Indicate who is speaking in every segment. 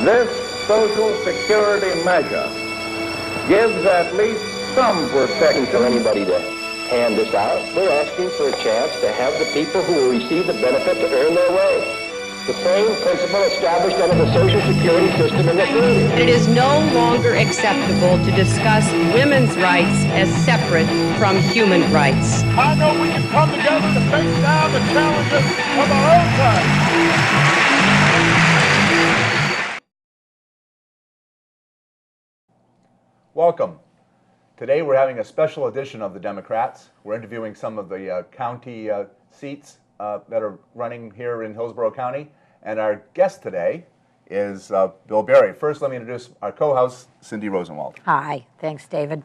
Speaker 1: This Social Security measure gives at least some protection
Speaker 2: for anybody to hand this out. We're asking for a chance to have the people who will receive the benefit to earn their way. The same principle established under the Social Security system in the 30s.
Speaker 3: It is no longer acceptable to discuss women's rights as separate from human rights.
Speaker 4: I know we can come together to face down the challenges of our own time.
Speaker 5: Welcome. Today we're having a special edition of the Democrats. We're interviewing some of the county seats that are running here in Hillsborough County. And our guest today is Bill Berry. First, let me introduce our co-host, Cindy Rosenwald.
Speaker 6: Hi. Thanks, David.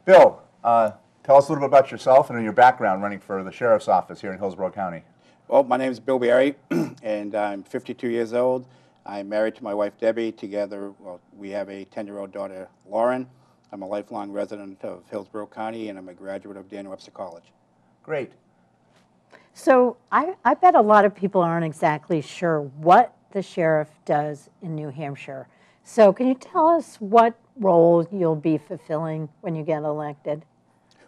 Speaker 5: Bill, tell us a little bit about yourself and your background running for the Sheriff's Office here in Hillsborough County.
Speaker 7: Well, my name is Bill Berry, and I'm 52 years old. I'm married to my wife, Debbie. Together, we have a 10-year-old daughter, Lauren. I'm a lifelong resident of Hillsborough County, and I'm a graduate of Daniel Webster College.
Speaker 5: Great.
Speaker 6: So I bet a lot of people aren't exactly sure what the sheriff does in New Hampshire. So can you tell us what role you'll be fulfilling when you get elected?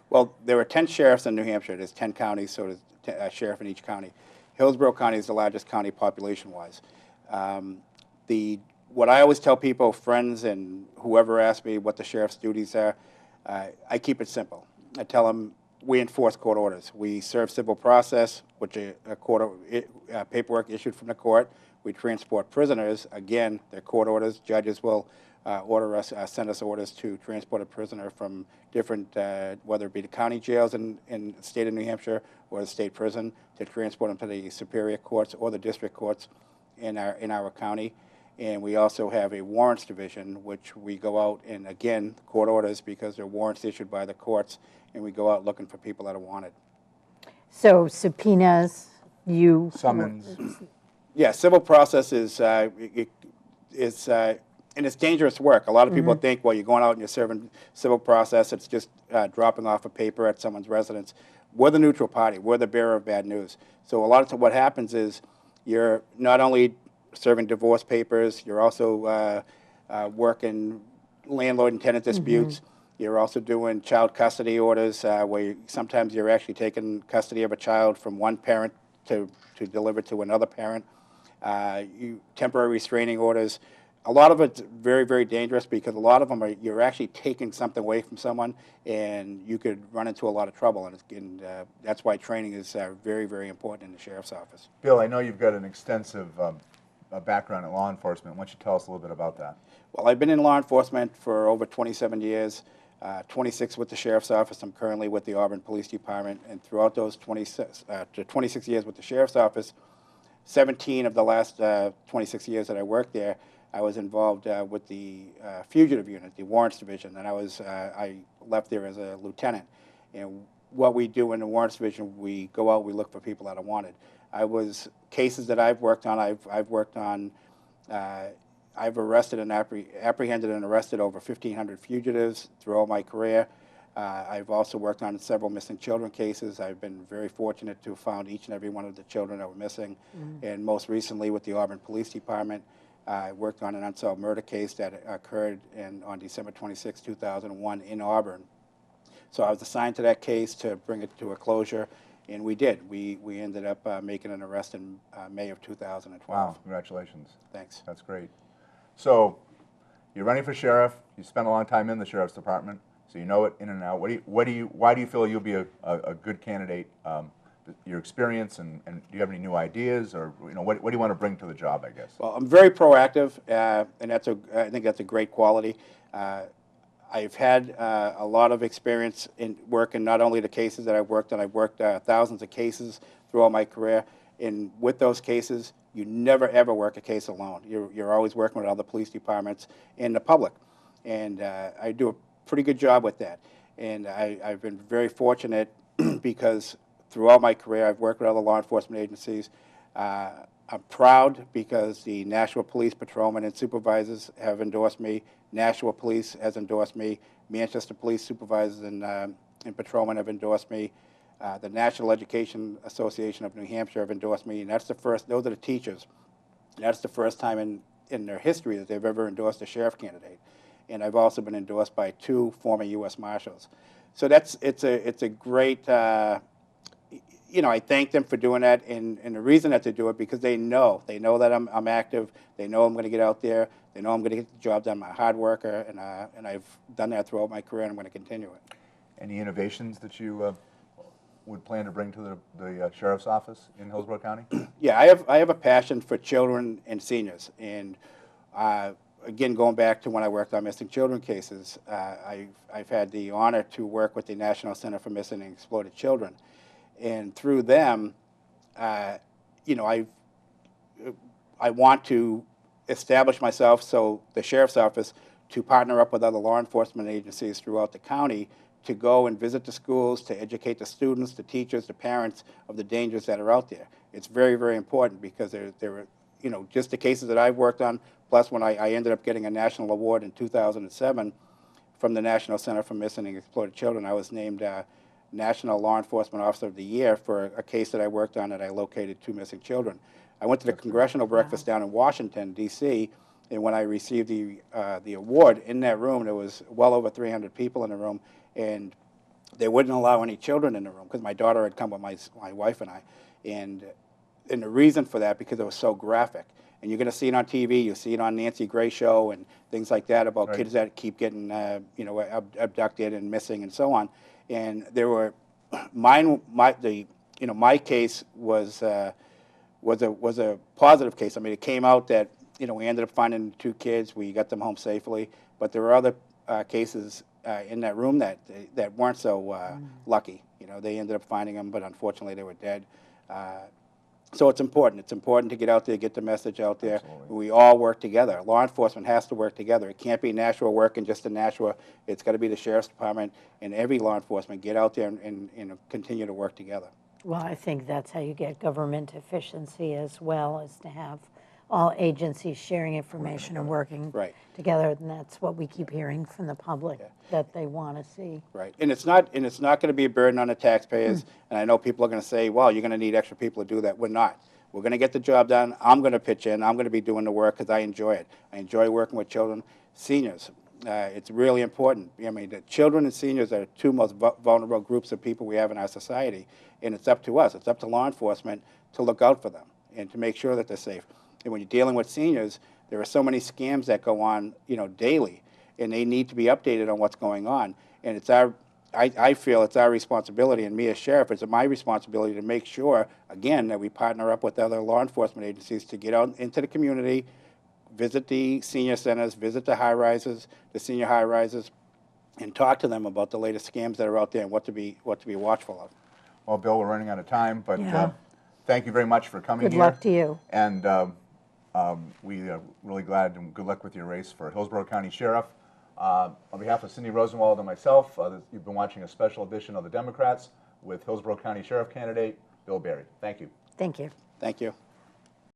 Speaker 7: Well, there are 10 sheriffs in New Hampshire. There's 10 counties, so there's a sheriff in each county. Hillsborough County is the largest county population-wise. What I always tell people, friends and whoever asks me what the sheriff's duties are, I keep it simple. I tell them we enforce court orders. We serve civil process, which is paperwork issued from the court. We transport prisoners. Again, they're court orders. Judges will order us, send us orders to transport a prisoner from different, whether it be the county jails in the state of New Hampshire or the state prison, to transport them to the superior courts or the district courts in our county. And we also have a warrants division, which we go out and, again, court orders because they're warrants issued by the courts, and we go out looking for people that are wanted.
Speaker 6: So subpoenas,
Speaker 5: Summons.
Speaker 7: Yeah, civil process is and it's dangerous work. A lot of people think, well, you're going out and you're serving civil process. It's just dropping off a paper at someone's residence. We're the neutral party. We're the bearer of bad news. So a lot of times what happens is you're not only serving divorce papers, you're also working landlord and tenant disputes. You're also doing child custody orders where sometimes you're actually taking custody of a child from one parent to deliver to another parent. Temporary restraining orders. A lot of it's very, very dangerous because a lot of them you're actually taking something away from someone, and you could run into a lot of trouble. And that's why training is very, very important in the sheriff's office.
Speaker 5: Bill, I know you've got an extensive background in law enforcement. Why don't you tell us a little bit about that?
Speaker 7: Well, I've been in law enforcement for over 27 years, 26 with the sheriff's office. I'm currently with the Auburn Police Department, and throughout those 26 years with the sheriff's office, 17 of the last 26 years that I worked there, I was involved with the fugitive unit, the warrants division, and I left there as a lieutenant. And what we do in the warrants division, we go out, we look for people that are wanted. Cases that I've worked on, I've arrested and apprehended and arrested over 1,500 fugitives throughout my career. I've also worked on several missing children cases. I've been very fortunate to have found each and every one of the children that were missing. And most recently with the Auburn Police Department, I worked on an unsolved murder case that occurred on December 26, 2001 in Auburn. So I was assigned to that case to bring it to a closure. And we did. We ended up making an arrest in May of 2012.
Speaker 5: Wow, congratulations.
Speaker 7: Thanks.
Speaker 5: That's great. So you're running for sheriff. You spent a long time in the sheriff's department, so you know it in and out. Why do you feel you'll be a good candidate? Your experience, and do you have any new ideas, or what do you want to bring to the job, I guess?
Speaker 7: Well, I'm very proactive, and I think that's a great quality. I've had a lot of experience in working not only the cases that I've worked on. I've worked thousands of cases throughout my career, and with those cases, you never ever work a case alone. You're always working with other police departments and the public, and I do a pretty good job with that. And I've been very fortunate because throughout my career, I've worked with other law enforcement agencies. I'm proud because the Nashua Police Patrolmen and Supervisors have endorsed me. Nashua Police has endorsed me. Manchester Police Supervisors and Patrolmen have endorsed me. The National Education Association of New Hampshire have endorsed me, and that's the first. Those are the teachers. That's the first time in their history that they've ever endorsed a sheriff candidate. And I've also been endorsed by 2 former U.S. Marshals. So it's a great, you know, I thank them for doing that, and the reason that they do it because they know that I'm active, they know I'm going to get out there, they know I'm going to get the job done. I'm a hard worker, and I've done that throughout my career, and I'm going to continue it.
Speaker 5: Any innovations that you would plan to bring to the sheriff's office in Hillsborough County?
Speaker 7: Yeah, I have a passion for children and seniors, and again, going back to when I worked on missing children cases, I've had the honor to work with the National Center for Missing and Exploited Children, and through them, you know, I want to establish myself so the sheriff's office to partner up with other law enforcement agencies throughout the county to go and visit the schools, to educate the students, the teachers, the parents of the dangers that are out there. It's very, very important because there are, you know, just the cases that I've worked on, plus when I ended up getting a national award in 2007 from the National Center for Missing and Exploited Children. I was named National Law Enforcement Officer of the Year for a case that I worked on that I located 2 missing children. I went to the congressional breakfast down in Washington, D.C., and when I received the award, in that room, there was well over 300 people in the room, and they wouldn't allow any children in the room because my daughter had come with my wife and I. And the reason for that, because it was so graphic. And you're going to see it on TV, you see it on Nancy Grace show and things like that about
Speaker 5: Right.
Speaker 7: kids that keep getting you know, abducted and missing and so on. And there were my case was a positive case. I mean, it came out that, you know, we ended up finding 2 kids, we got them home safely, but there were other cases in that room that weren't so lucky. You know, they ended up finding them, but unfortunately they were dead. So it's important. It's important to get out there, get the message out there.
Speaker 5: Absolutely.
Speaker 7: We all work together. Law enforcement has to work together. It can't be Nashua working just in Nashua. It's got to be the Sheriff's Department and every law enforcement get out there and continue to work together.
Speaker 6: Well, I think that's how you get government efficiency as well, is to have all agencies sharing information and working
Speaker 7: Right.
Speaker 6: together, and that's what we keep hearing from the public that they want to see.
Speaker 7: Right, and it's not going to be a burden on the taxpayers. And I know people are going to say, "Well, you're going to need extra people to do that." We're not. We're going to get the job done. I'm going to pitch in. I'm going to be doing the work because I enjoy it. I enjoy working with children, seniors. It's really important. I mean, the children and seniors are the 2 most vulnerable groups of people we have in our society, and it's up to us. It's up to law enforcement to look out for them and to make sure that they're safe. And when you're dealing with seniors, there are so many scams that go on, you know, daily, and they need to be updated on what's going on. And it's I feel it's our responsibility, and me as sheriff, it's my responsibility to make sure, again, that we partner up with other law enforcement agencies to get out into the community, visit the senior centers, visit the high-rises, the senior high-rises, and talk to them about the latest scams that are out there and what to be watchful of.
Speaker 5: Well, Bill, we're running out of time, but
Speaker 6: Yeah.
Speaker 5: thank you very much for coming
Speaker 6: Good
Speaker 5: here.
Speaker 6: luck to you.
Speaker 5: And we are really glad, and good luck with your race for Hillsborough County Sheriff. On behalf of Cindy Rosenwald and myself, you've been watching a special edition of The Democrats with Hillsborough County Sheriff candidate Bill Berry. Thank you.
Speaker 6: Thank you.
Speaker 7: Thank you.